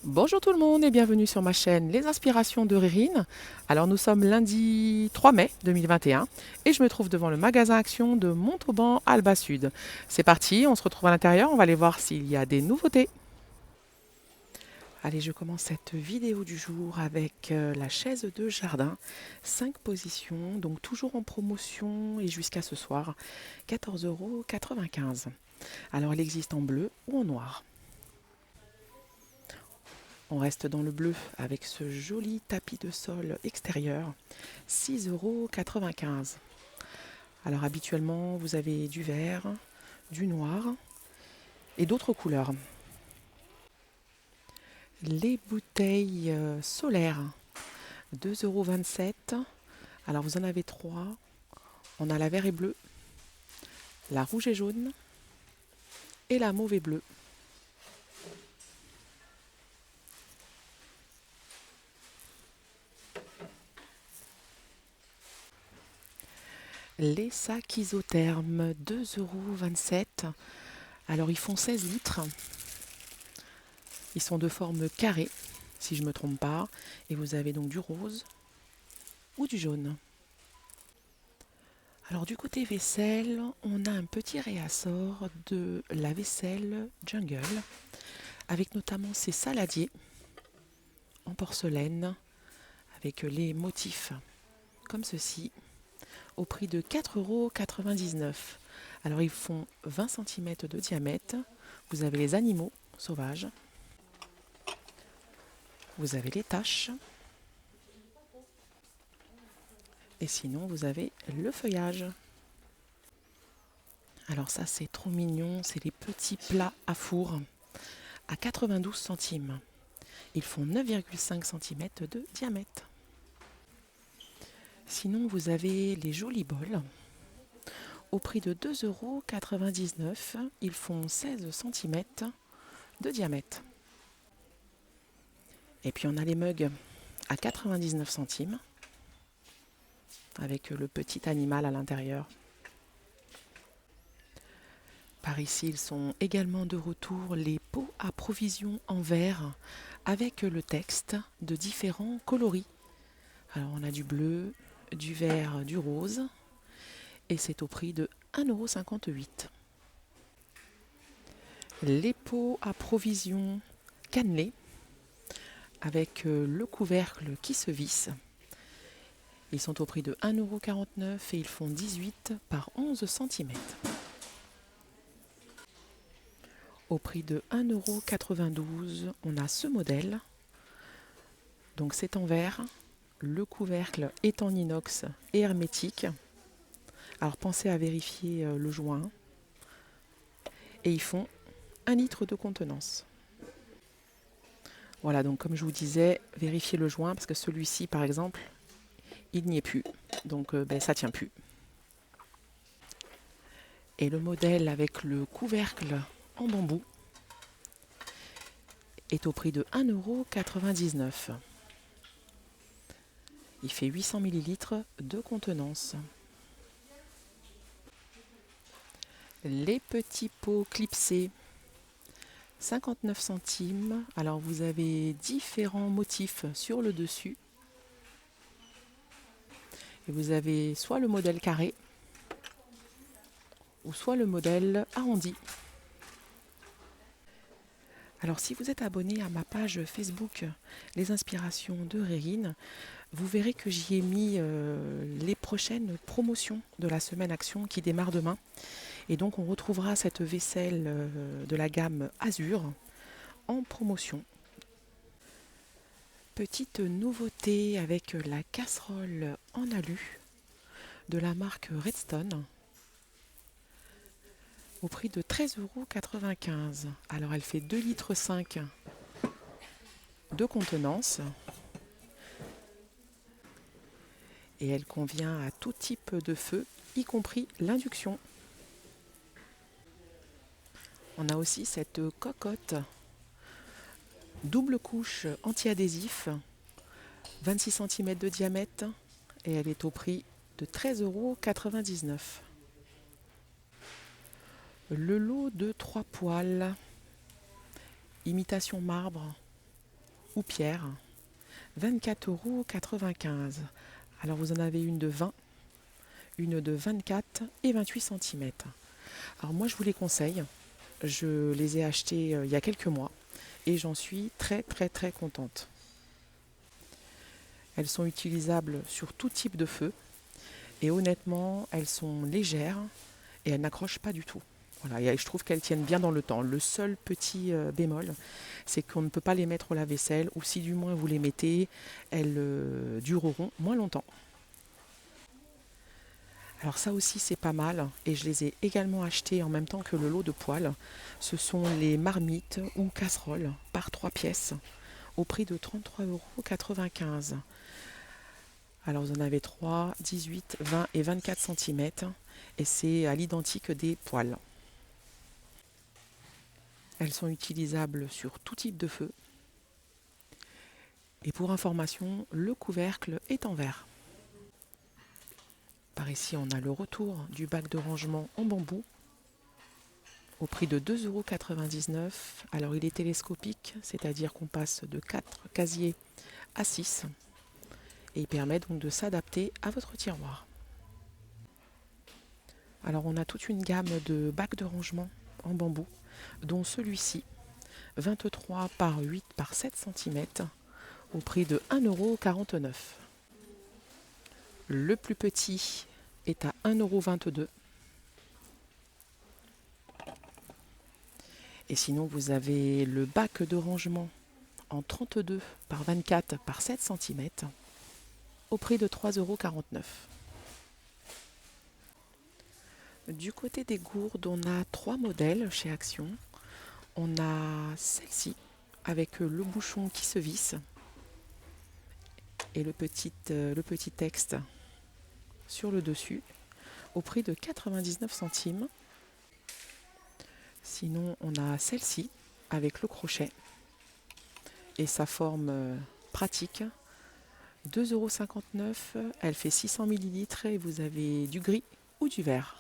Bonjour tout le monde et bienvenue sur ma chaîne Les Inspirations de Rérine. Alors nous sommes lundi 3 mai 2021 et je me trouve devant le magasin Action de Montauban Alba Sud. C'est parti, on se retrouve à l'intérieur, on va aller voir s'il y a des nouveautés. Allez, je commence cette vidéo du jour avec la chaise de jardin, 5 positions, donc toujours en promotion et jusqu'à ce soir, 14,95 €. Alors elle existe en bleu ou en noir. On reste dans le bleu avec ce joli tapis de sol extérieur, 6,95 €. Alors habituellement, vous avez du vert, du noir et d'autres couleurs. Les bouteilles solaires, 2,27 €. Alors vous en avez trois. On a la vert et bleue, la rouge et jaune et la mauve et bleue. Les sacs isothermes, 2,27 €. Alors ils font 16 litres. Ils sont de forme carrée, si je ne me trompe pas. Et vous avez donc du rose ou du jaune. Alors du côté vaisselle, on a un petit réassort de la vaisselle Jungle, avec notamment ces saladiers en porcelaine, avec les motifs comme ceci, au prix de 4,99 €. Alors ils font 20 cm de diamètre. Vous avez les animaux sauvages. Vous avez les taches. Et sinon, vous avez le feuillage. Alors ça, c'est trop mignon. C'est les petits plats à four à 92 centimes. Ils font 9,5 cm de diamètre. Sinon, vous avez les jolis bols. Au prix de 2,99 €, ils font 16 cm de diamètre. Et puis on a les mugs à 99 centimes, avec le petit animal à l'intérieur. Par ici, ils sont également de retour les pots à provisions en verre, avec le texte de différents coloris. Alors on a du bleu, du vert, du rose, et c'est au prix de 1,58 €. Les pots à provisions cannelés, avec le couvercle qui se visse. Ils sont au prix de 1,49 € et ils font 18 par 11 cm. Au prix de 1,92 €, on a ce modèle. Donc c'est en verre, le couvercle est en inox et hermétique. Alors pensez à vérifier le joint. Et ils font 1 litre de contenance. Voilà, donc comme je vous disais, vérifiez le joint parce que celui-ci, par exemple, il n'y est plus. Donc ça tient plus. Et le modèle avec le couvercle en bambou est au prix de 1,99 €. Il fait 800 ml de contenance. Les petits pots clipsés, 59 centimes. Alors vous avez différents motifs sur le dessus. Et vous avez soit le modèle carré ou soit le modèle arrondi. Alors si vous êtes abonné à ma page Facebook Les Inspirations de Rérine, vous verrez que j'y ai mis les prochaines promotions de la semaine Action qui démarre demain. Et donc on retrouvera cette vaisselle de la gamme Azur en promotion. Petite nouveauté avec la casserole en alu de la marque Redstone au prix de 13,95 €. Alors elle fait 2,5 litres de contenance et elle convient à tout type de feu, y compris l'induction. On a aussi cette cocotte double couche anti-adhésif, 26 cm de diamètre et elle est au prix de 13,99 €. Le lot de 3 poêles, imitation marbre, ou pierre, 24,95 €. Alors vous en avez une de 20, une de 24 et 28 cm. Alors moi je vous les conseille, je les ai achetées il y a quelques mois et j'en suis très contente. Elles sont utilisables sur tout type de feu et honnêtement elles sont légères et elles n'accrochent pas du tout. Voilà, et je trouve qu'elles tiennent bien dans le temps. Le seul petit bémol, c'est qu'on ne peut pas les mettre au lave-vaisselle, ou si du moins vous les mettez, elles dureront moins longtemps. Alors ça aussi c'est pas mal, et je les ai également achetées en même temps que le lot de poêles. Ce sont les marmites ou casseroles par 3 pièces, au prix de 33,95 €. Alors vous en avez 3, 18, 20 et 24 cm, et c'est à l'identique des poêles. Elles sont utilisables sur tout type de feu. Et pour information, le couvercle est en verre. Par ici, on a le retour du bac de rangement en bambou au prix de 2,99 €. Alors il est télescopique, c'est-à-dire qu'on passe de 4 casiers à 6 et il permet donc de s'adapter à votre tiroir. Alors on a toute une gamme de bacs de rangement en bambou, dont celui-ci, 23 par 8 par 7 cm, au prix de 1,49 €. Le plus petit est à 1,22 €. Et sinon, vous avez le bac de rangement en 32 par 24 par 7 cm au prix de 3,49 €. Du côté des gourdes, on a 3 modèles chez Action. On a celle-ci avec le bouchon qui se visse et le petit texte sur le dessus au prix de 99 centimes. Sinon, on a celle-ci avec le crochet et sa forme pratique, 2,59 €. Elle fait 600 ml et vous avez du gris ou du vert.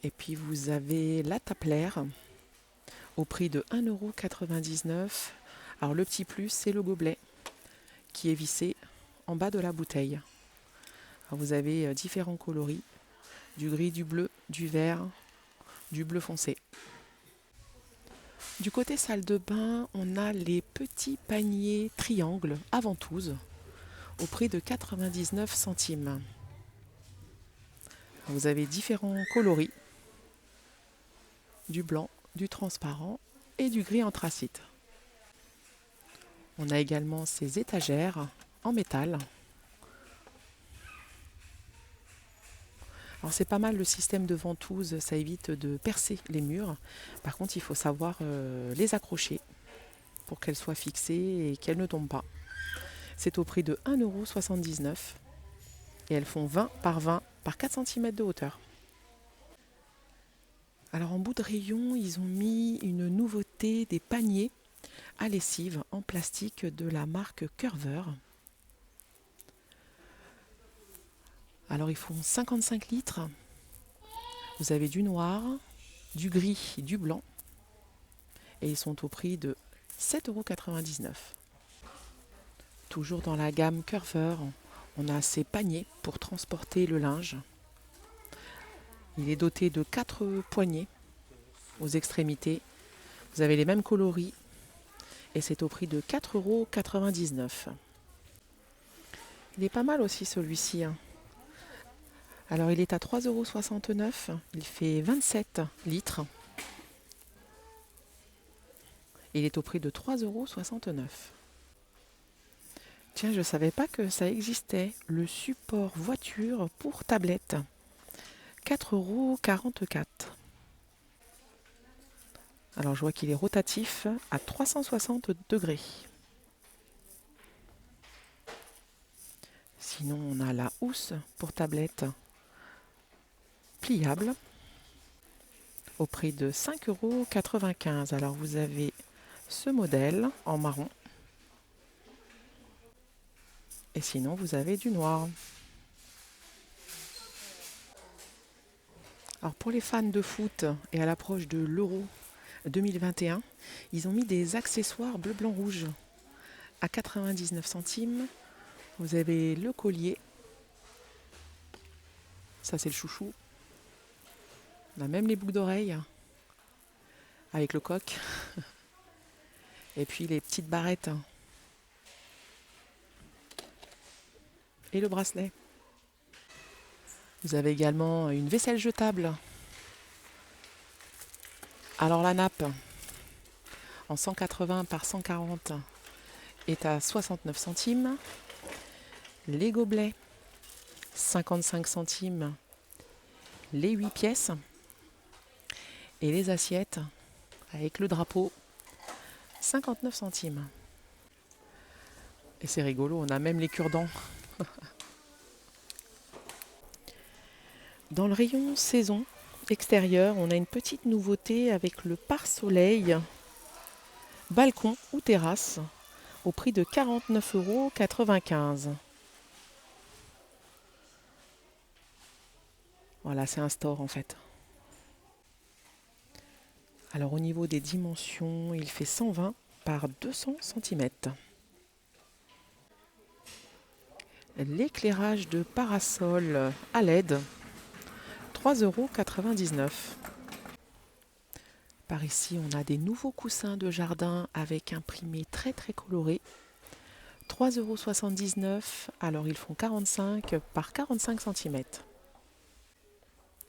Et puis vous avez la tapelaire au prix de 1,99 €. Alors le petit plus, c'est le gobelet qui est vissé en bas de la bouteille. Alors, vous avez différents coloris, du gris, du bleu, du vert, du bleu foncé. Du côté salle de bain, on a les petits paniers triangles à ventouse au prix de 99 centimes. Vous avez différents coloris, du blanc, du transparent et du gris anthracite. On a également ces étagères en métal. Alors c'est pas mal le système de ventouse, ça évite de percer les murs. Par contre, il faut savoir les accrocher pour qu'elles soient fixées et qu'elles ne tombent pas. C'est au prix de 1,79 € et elles font 20 par 20 par 4 cm de hauteur. Alors en bout de rayon, ils ont mis une nouveauté, des paniers à lessive en plastique de la marque Curver. Alors ils font 55 litres. Vous avez du noir, du gris, du blanc. Et ils sont au prix de 7,99 €. Toujours dans la gamme Curver, on a ces paniers pour transporter le linge. Il est doté de 4 poignées aux extrémités. Vous avez les mêmes coloris et c'est au prix de 4,99 €. Il est pas mal aussi celui-ci. Alors il est à 3,69 €. Il fait 27 litres. Et il est au prix de 3,69 €. Tiens, je ne savais pas que ça existait. Le support voiture pour tablette. 4,44 €. Alors je vois qu'il est rotatif à 360 degrés. Sinon, on a la housse pour tablette pliable au prix de 5,95 €. Alors vous avez ce modèle en marron. Et sinon, vous avez du noir. Alors pour les fans de foot et à l'approche de l'Euro, 2021. Ils ont mis des accessoires bleu, blanc, rouge à 99 centimes. Vous avez le collier. Ça, c'est le chouchou. On a même les boucles d'oreilles avec le coq. Et puis les petites barrettes. Et le bracelet. Vous avez également une vaisselle jetable. Alors la nappe en 180 par 140 est à 69 centimes. Les gobelets 55 centimes les 8 pièces. Et les assiettes avec le drapeau 59 centimes. Et c'est rigolo, on a même les cure-dents. Dans le rayon saison extérieure, on a une petite nouveauté avec le pare-soleil balcon ou terrasse au prix de 49,95 €. Voilà, c'est un store en fait. Alors au niveau des dimensions, il fait 120 par 200 cm. L'éclairage de parasol à LED, 3,99 €. Par ici, on a des nouveaux coussins de jardin avec imprimé très très coloré. 3,79 €. Alors ils font 45 par 45 cm.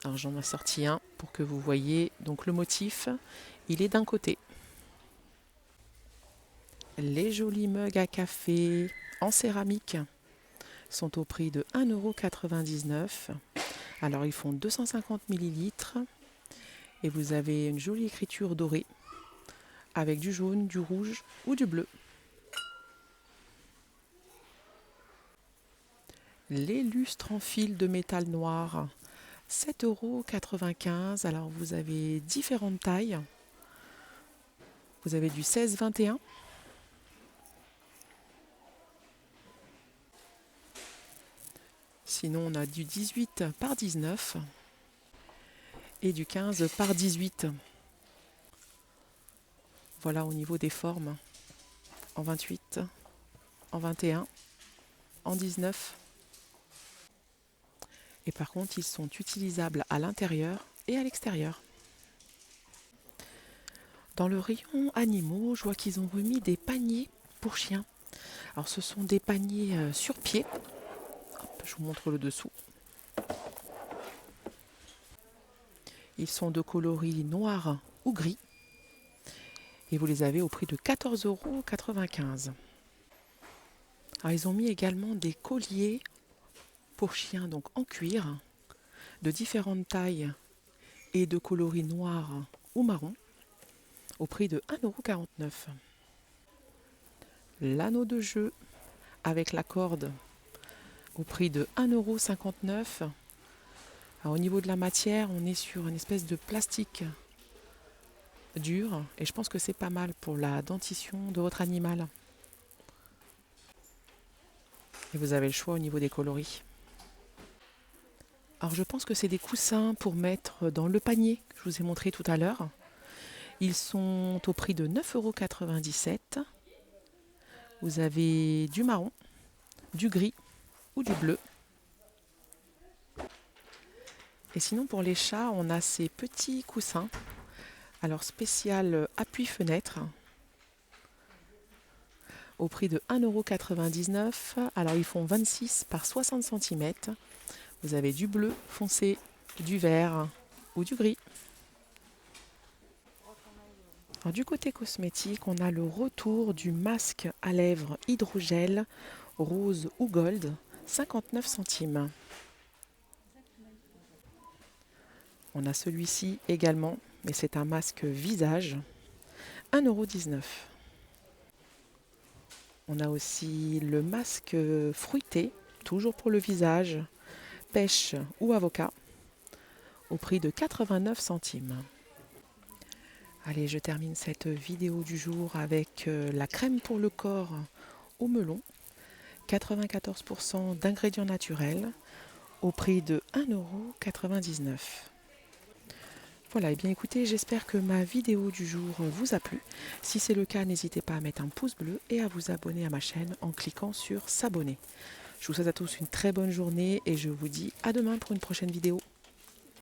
Alors j'en ai sorti un pour que vous voyez. Donc le motif, il est d'un côté. Les jolis mugs à café en céramique sont au prix de 1,99 €. Alors ils font 250 ml. Et vous avez une jolie écriture dorée avec du jaune, du rouge ou du bleu. Les lustres en fil de métal noir, 7,95 €. Alors vous avez différentes tailles. Vous avez du 16-21. Sinon on a du 18 par 19 et du 15 par 18. Voilà au niveau des formes. En 28, en 21, en 19. Et par contre, ils sont utilisables à l'intérieur et à l'extérieur. Dans le rayon animaux, je vois qu'ils ont remis des paniers pour chiens. Alors ce sont des paniers sur pied. Hop, je vous montre le dessous. Ils sont de coloris noir ou gris. Et vous les avez au prix de 14,95 €. Alors ils ont mis également des colliers pour chiens, donc en cuir, de différentes tailles et de coloris noir ou marron, au prix de 1,49 €. L'anneau de jeu avec la corde au prix de 1,59 €. Au niveau de la matière, on est sur une espèce de plastique dur et je pense que c'est pas mal pour la dentition de votre animal. Et vous avez le choix au niveau des coloris. Alors je pense que c'est des coussins pour mettre dans le panier que je vous ai montré tout à l'heure. Ils sont au prix de 9,97 €. Vous avez du marron, du gris ou du bleu. Et sinon pour les chats, on a ces petits coussins. Alors spécial appui fenêtre au prix de 1,99 €. Alors ils font 26 par 60 cm. Vous avez du bleu foncé, du vert ou du gris. Alors, du côté cosmétique, on a le retour du masque à lèvres hydrogel rose ou gold, 59 centimes. On a celui-ci également, mais c'est un masque visage, 1,19 €. On a aussi le masque fruité, toujours pour le visage, pêche ou avocat, au prix de 89 centimes. Allez, je termine cette vidéo du jour avec la crème pour le corps au melon, 94% d'ingrédients naturels, au prix de 1,99 €. Voilà, et bien écoutez, j'espère que ma vidéo du jour vous a plu. Si c'est le cas, n'hésitez pas à mettre un pouce bleu et à vous abonner à ma chaîne en cliquant sur s'abonner. Je vous souhaite à tous une très bonne journée et je vous dis à demain pour une prochaine vidéo.